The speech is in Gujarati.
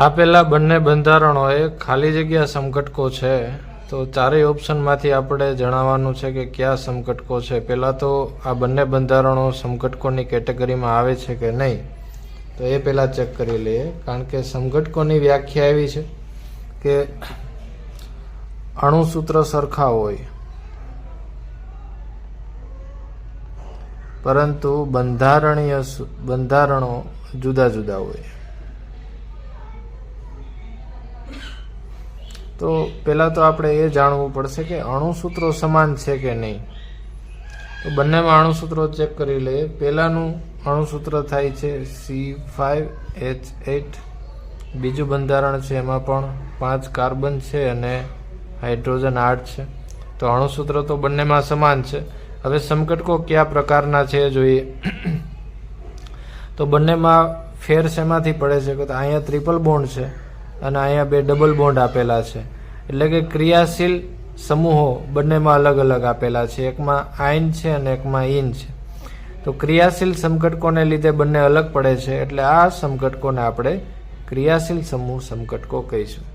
આપેલા બંને બંધારણો એ ખાલી જગ્યા સમઘટકો છે. તો ચારેય ઓપ્શનમાંથી આપણે જણાવવાનું છે કે કયા સમઘટકો છે. પહેલાં તો આ બંને બંધારણો સમઘટકોની કેટેગરીમાં આવે છે કે નહીં, તો એ પહેલાં ચેક કરી લઈએ. કારણ કે સમઘટકોની વ્યાખ્યા એવી છે કે અણુસૂત્ર સરખા હોય પરંતુ બંધારણો જુદા જુદા હોય. તો પહેલાં તો આપણે એ જાણવું પડશે કે અણુસૂત્રો સમાન છે કે નહીં. તો બંનેમાં અણુસૂત્રો ચેક કરી લઈએ. પહેલાંનું અણુસૂત્ર થાય છે C5H8. બીજું બંધારણ છે એમાં પણ 5 કાર્બન છે અને હાઇડ્રોજન 8 છે. તો અણુસૂત્ર તો બંનેમાં સમાન છે. હવે સમઘટકો કયા પ્રકારના છે જોઈએ. તો બંનેમાં ફેર શેમાંથી પડે છે કે અહીંયા ટ્રિપલ બોન્ડ છે અને અહીંયા 2 ડબલ બોન્ડ આપેલા છે. એટલે કે ક્રિયાશીલ સમૂહો બંનેમાં અલગ અલગ આપેલા છે. એકમાં આયન છે અને એકમાં ઈન છે. તો ક્રિયાશીલ સમઘટકોને લીધે બંને અલગ પડે છે. એટલે આ સમઘટકોને આપણે ક્રિયાશીલ સમૂહ સમઘટકો કહીશું.